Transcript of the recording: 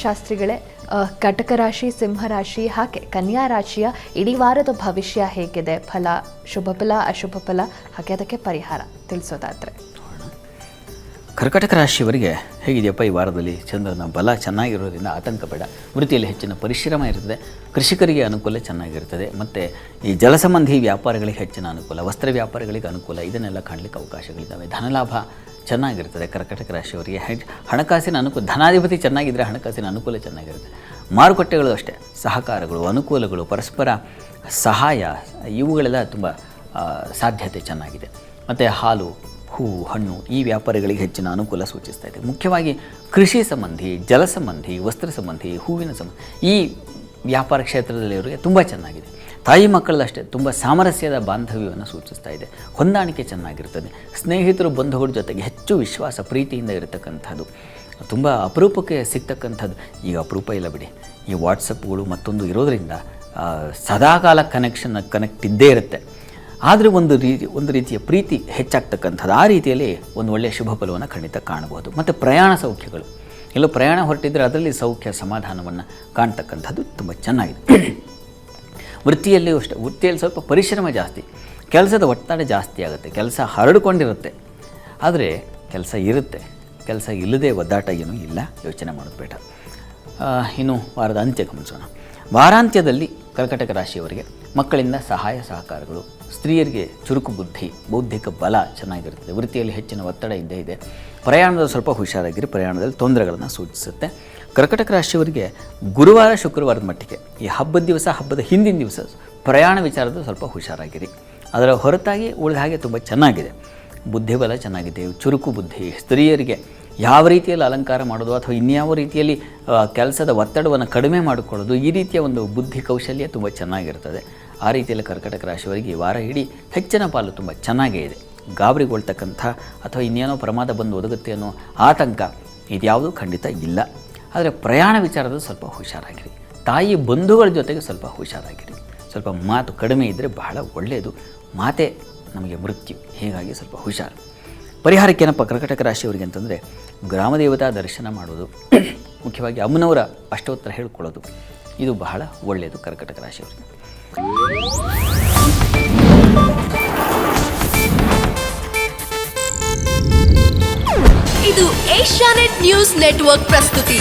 ಶಾಸ್ತ್ರಿಗಳೇ, ಕಟಕ ರಾಶಿ, ಸಿಂಹರಾಶಿ ಹಾಗೆ ಕನ್ಯಾ ರಾಶಿಯ ಇಡೀ ವಾರದ ಭವಿಷ್ಯ ಹೇಗಿದೆ? ಫಲ, ಶುಭ ಫಲ, ಅಶುಭ ಫಲ, ಹಾಗೆ ಅದಕ್ಕೆ ಪರಿಹಾರ ತಿಳಿಸೋದಾದರೆ. ಕರ್ಕಟಕ ರಾಶಿಯವರಿಗೆ ಹೇಗಿದೆಯಪ್ಪ ಈ ವಾರದಲ್ಲಿ? ಚಂದ್ರನ ಬಲ ಚೆನ್ನಾಗಿರೋದ್ರಿಂದ ಆತಂಕ ಬೇಡ. ವೃತ್ತಿಯಲ್ಲಿ ಹೆಚ್ಚಿನ ಪರಿಶ್ರಮ ಇರ್ತದೆ, ಕೃಷಿಕರಿಗೆ ಅನುಕೂಲ ಚೆನ್ನಾಗಿರ್ತದೆ, ಮತ್ತು ಈ ಜಲಸಂಬಂಧಿ ವ್ಯಾಪಾರಗಳಿಗೆ ಹೆಚ್ಚಿನ ಅನುಕೂಲ, ವಸ್ತ್ರ ವ್ಯಾಪಾರಗಳಿಗೆ ಅನುಕೂಲ, ಇದನ್ನೆಲ್ಲ ಕಾಣಲಿಕ್ಕೆ ಅವಕಾಶಗಳಿದ್ದಾವೆ. ಧನಲಾಭ ಚೆನ್ನಾಗಿರ್ತದೆ ಕರ್ಕಟಕ ರಾಶಿಯವರಿಗೆ. ಹಣಕಾಸಿನ ಅನುಕೂಲ, ಧನಾಧಿಪತಿ ಚೆನ್ನಾಗಿದ್ದರೆ ಹಣಕಾಸಿನ ಅನುಕೂಲ ಚೆನ್ನಾಗಿರುತ್ತೆ. ಮಾರುಕಟ್ಟೆಗಳು ಅಷ್ಟೇ, ಸಹಕಾರಗಳು, ಅನುಕೂಲಗಳು, ಪರಸ್ಪರ ಸಹಾಯ, ಇವುಗಳೆಲ್ಲ ತುಂಬ ಸಾಧ್ಯತೆ ಚೆನ್ನಾಗಿದೆ. ಮತ್ತು ಹಾಲು, ಹೂವು, ಹಣ್ಣು ಈ ವ್ಯಾಪಾರಿಗಳಿಗೆ ಹೆಚ್ಚಿನ ಅನುಕೂಲ ಸೂಚಿಸ್ತಾ ಇದೆ. ಮುಖ್ಯವಾಗಿ ಕೃಷಿ ಸಂಬಂಧಿ, ಜಲ ಸಂಬಂಧಿ, ವಸ್ತ್ರ ಸಂಬಂಧಿ, ಹೂವಿನ ಸಂಬಂಧಿ ಈ ವ್ಯಾಪಾರ ಕ್ಷೇತ್ರದಲ್ಲಿಯವರಿಗೆ ತುಂಬ ಚೆನ್ನಾಗಿದೆ. ತಾಯಿ ಮಕ್ಕಳಷ್ಟೇ ತುಂಬ ಸಾಮರಸ್ಯದ ಬಾಂಧವ್ಯವನ್ನು ಸೂಚಿಸ್ತಾ ಇದೆ. ಹೊಂದಾಣಿಕೆ ಚೆನ್ನಾಗಿರ್ತದೆ. ಸ್ನೇಹಿತರು, ಬಂಧುಗಳ ಜೊತೆಗೆ ಹೆಚ್ಚು ವಿಶ್ವಾಸ, ಪ್ರೀತಿಯಿಂದ ಇರತಕ್ಕಂಥದ್ದು ತುಂಬ ಅಪರೂಪಕ್ಕೆ ಸಿಗ್ತಕ್ಕಂಥದ್ದು. ಈಗ ಅಪರೂಪ ಇಲ್ಲ ಬಿಡಿ, ಈ ವಾಟ್ಸಪ್ಗಳು ಮತ್ತೊಂದು ಇರೋದರಿಂದ ಸದಾಕಾಲ ಕನೆಕ್ಟ್ ಇದ್ದೇ ಇರುತ್ತೆ. ಆದರೆ ಒಂದು ರೀತಿಯ ಪ್ರೀತಿ ಹೆಚ್ಚಾಗ್ತಕ್ಕಂಥದ್ದು, ಆ ರೀತಿಯಲ್ಲಿ ಒಂದು ಒಳ್ಳೆಯ ಶುಭ ಫಲವನ್ನು ಖಂಡಿತ ಕಾಣಬಹುದು. ಮತ್ತು ಪ್ರಯಾಣ ಸೌಖ್ಯಗಳು, ಎಲ್ಲೋ ಪ್ರಯಾಣ ಹೊರಟಿದ್ದರೆ ಅದರಲ್ಲಿ ಸೌಖ್ಯ ಸಮಾಧಾನವನ್ನು ಕಾಣ್ತಕ್ಕಂಥದ್ದು ತುಂಬ ಚೆನ್ನಾಗಿದೆ. ವೃತ್ತಿಯಲ್ಲಿಯೂ ಅಷ್ಟೇ, ವೃತ್ತಿಯಲ್ಲಿ ಸ್ವಲ್ಪ ಪರಿಶ್ರಮ ಜಾಸ್ತಿ, ಕೆಲಸದ ಒತ್ತಡ ಜಾಸ್ತಿ ಆಗುತ್ತೆ, ಕೆಲಸ ಹರಡಿಕೊಂಡಿರುತ್ತೆ. ಆದರೆ ಕೆಲಸ ಇರುತ್ತೆ, ಕೆಲಸ ಇಲ್ಲದೆ ಒದ್ದಾಟ ಏನೂ ಇಲ್ಲ, ಯೋಚನೆ ಮಾಡೋದು ಬೇಡ. ಇನ್ನು ವಾರದ ಅಂತ್ಯ ಗಮನಿಸೋಣ. ವಾರಾಂತ್ಯದಲ್ಲಿ ಕರ್ಕಟಕ ರಾಶಿಯವರಿಗೆ ಮಕ್ಕಳಿಂದ ಸಹಾಯ ಸಹಕಾರಗಳು, ಸ್ತ್ರೀಯರಿಗೆ ಚುರುಕು ಬುದ್ಧಿ, ಬೌದ್ಧಿಕ ಬಲ ಚೆನ್ನಾಗಿರ್ತದೆ. ವೃತ್ತಿಯಲ್ಲಿ ಹೆಚ್ಚಿನ ಒತ್ತಡ ಇದ್ದೇ ಇದೆ. ಪ್ರಯಾಣದಲ್ಲಿ ಸ್ವಲ್ಪ ಹುಷಾರಾಗಿರಿ, ಪ್ರಯಾಣದಲ್ಲಿ ತೊಂದರೆಗಳನ್ನು ಸೂಚಿಸುತ್ತೆ. ಕರ್ಕಟಕ ರಾಶಿಯವರಿಗೆ ಗುರುವಾರ, ಶುಕ್ರವಾರದ ಮಟ್ಟಿಗೆ ಈ ಹಬ್ಬದ ದಿವಸ, ಹಬ್ಬದ ಹಿಂದಿನ ದಿವಸ ಪ್ರಯಾಣ ವಿಚಾರದಲ್ಲಿ ಸ್ವಲ್ಪ ಹುಷಾರಾಗಿರಿ. ಅದರ ಹೊರತಾಗಿ ಉಳಿದ ಹಾಗೆ ತುಂಬ ಚೆನ್ನಾಗಿದೆ. ಬುದ್ಧಿಬಲ ಚೆನ್ನಾಗಿದೆ, ಚುರುಕು ಬುದ್ಧಿ, ಸ್ತ್ರೀಯರಿಗೆ ಯಾವ ರೀತಿಯಲ್ಲಿ ಅಲಂಕಾರ ಮಾಡೋದು ಅಥವಾ ಇನ್ಯಾವ ರೀತಿಯಲ್ಲಿ ಕೆಲಸದ ಒತ್ತಡವನ್ನು ಕಡಿಮೆ ಮಾಡಿಕೊಳ್ಳೋದು, ಈ ರೀತಿಯ ಒಂದು ಬುದ್ಧಿ ಕೌಶಲ್ಯ ತುಂಬ ಚೆನ್ನಾಗಿರ್ತದೆ. ಆ ರೀತಿಯಲ್ಲಿ ಕರ್ಕಟಕ ರಾಶಿಯವರಿಗೆ ಈ ವಾರ ಇಡೀ ಹೆಚ್ಚಿನ ಪಾಲು ತುಂಬ ಚೆನ್ನಾಗೇ ಇದೆ. ಗಾಬರಿಗೊಳ್ತಕ್ಕಂಥ ಅಥವಾ ಇನ್ನೇನೋ ಪ್ರಮಾದ ಬಂದು ಒದಗುತ್ತೆ ಅನ್ನೋ ಆತಂಕ ಇದ್ಯಾವುದೂ ಖಂಡಿತ ಇಲ್ಲ. ಆದರೆ ಪ್ರಯಾಣ ವಿಚಾರದಲ್ಲಿ ಸ್ವಲ್ಪ ಹುಷಾರಾಗಿರಿ. ತಾಯಿ ಬಂಧುಗಳ ಜೊತೆಗೆ ಸ್ವಲ್ಪ ಹುಷಾರಾಗಿರಿ. ಸ್ವಲ್ಪ ಮಾತು ಕಡಿಮೆ ಇದ್ದರೆ ಬಹಳ ಒಳ್ಳೆಯದು. ಮಾತೇ ನಮಗೆ ಮೃತ್ಯು, ಹೀಗಾಗಿ ಸ್ವಲ್ಪ ಹುಷಾರು. ಪರಿಹಾರಕ್ಕೇನಪ್ಪ ಕರ್ಕಟಕ ರಾಶಿಯವರಿಗೆ ಅಂತಂದರೆ, ಗ್ರಾಮದೇವತಾ ದರ್ಶನ ಮಾಡೋದು, ಮುಖ್ಯವಾಗಿ ಅಮ್ಮನವರ ಅಷ್ಟೋತ್ತರ ಹೇಳ್ಕೊಳ್ಳೋದು, ಇದು ಬಹಳ ಒಳ್ಳೆಯದು ಕರ್ಕಟಕ ರಾಶಿಯವರಿಗೆ. ಇದು ಏಷ್ಯಾನೆಟ್ ನ್ಯೂಸ್ ನೆಟ್ವರ್ಕ್ ಪ್ರಸ್ತುತಿ.